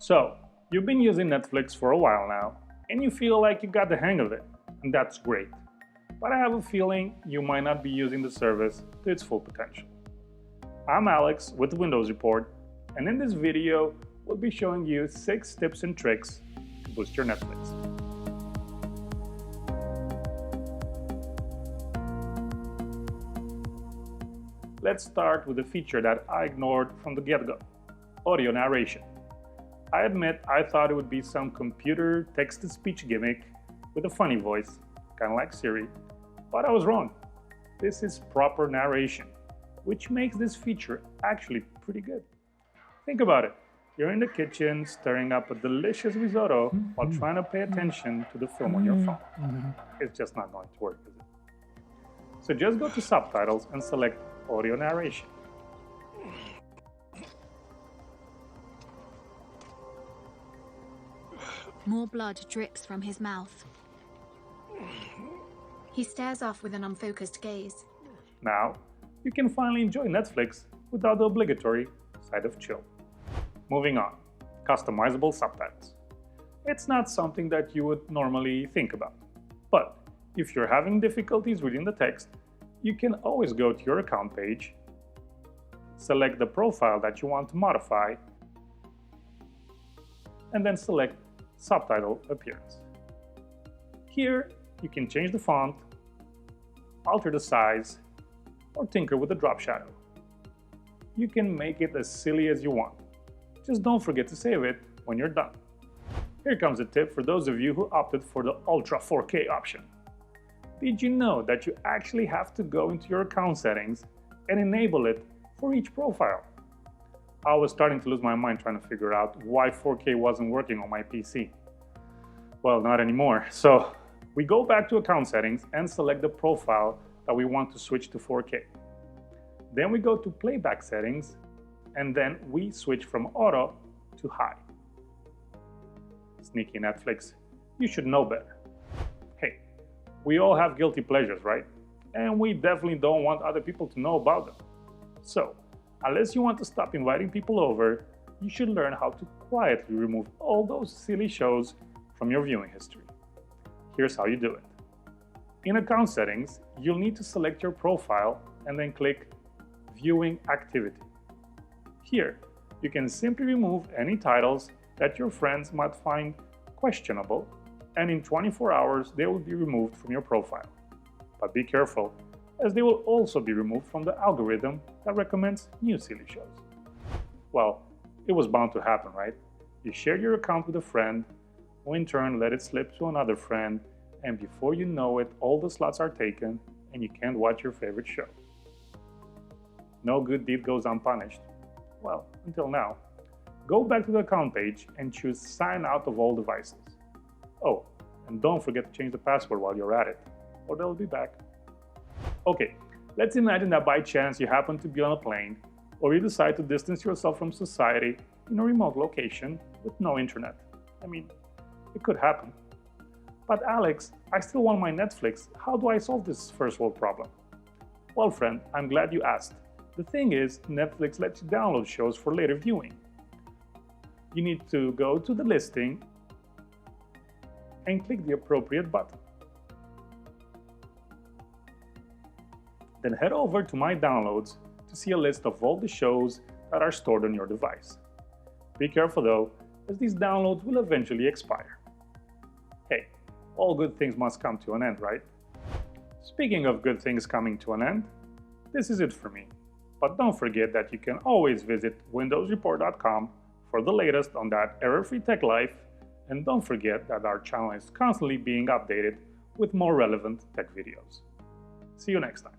So, you've been using Netflix for a while now, and you feel like you got the hang of it, and that's great. But I have a feeling you might not be using the service to its full potential. I'm Alex with the Windows Report, and in this video, we'll be showing you 6 tips and tricks to boost your Netflix. Let's start with a feature that I ignored from the get-go: audio narration. I admit I thought it would be some computer text-to-speech gimmick with a funny voice, kind of like Siri, but I was wrong. This is proper narration, which makes this feature actually pretty good. Think about it. You're in the kitchen stirring up a delicious risotto while trying to pay attention to the film on your phone. It's just not going to work, is it? So just go to Subtitles and select Audio Narration. More blood drips from his mouth. He stares off with an unfocused gaze. Now, you can finally enjoy Netflix without the obligatory side of chill. Moving on, customizable subtitles. It's not something that you would normally think about, but if you're having difficulties reading the text, you can always go to your account page, select the profile that you want to modify, and then select Subtitle Appearance. Here, you can change the font, alter the size, or tinker with the drop shadow. You can make it as silly as you want. Just don't forget to save it when you're done. Here comes a tip for those of you who opted for the Ultra 4K option. Did you know that you actually have to go into your account settings and enable it for each profile? I was starting to lose my mind trying to figure out why 4K wasn't working on my PC. Well, not anymore. So we go back to account settings and select the profile that we want to switch to 4K. Then we go to playback settings, and then we switch from auto to high. Sneaky Netflix, you should know better. Hey, we all have guilty pleasures, right? And we definitely don't want other people to know about them. So, unless you want to stop inviting people over, you should learn how to quietly remove all those silly shows from your viewing history. Here's how you do it. In account settings, you'll need to select your profile and then click Viewing Activity. Here, you can simply remove any titles that your friends might find questionable, and in 24 hours they will be removed from your profile. But be careful, as they will also be removed from the algorithm that recommends new silly shows. Well, it was bound to happen, right? You shared your account with a friend, who in turn let it slip to another friend, and before you know it, all the slots are taken and you can't watch your favorite show. No good deed goes unpunished. Well, until now. Go back to the account page and choose Sign Out of all devices. Oh, and don't forget to change the password while you're at it, or they'll be back. Okay, let's imagine that by chance you happen to be on a plane, or you decide to distance yourself from society in a remote location with no internet. I mean, it could happen. But Alex, I still want my Netflix. How do I solve this first world problem? Well, friend, I'm glad you asked. The thing is, Netflix lets you download shows for later viewing. You need to go to the listing and click the appropriate button. Then head over to My Downloads to see a list of all the shows that are stored on your device. Be careful though, as these downloads will eventually expire. Hey, all good things must come to an end, right? Speaking of good things coming to an end, this is it for me. But don't forget that you can always visit windowsreport.com for the latest on that error-free tech life, and don't forget that our channel is constantly being updated with more relevant tech videos. See you next time.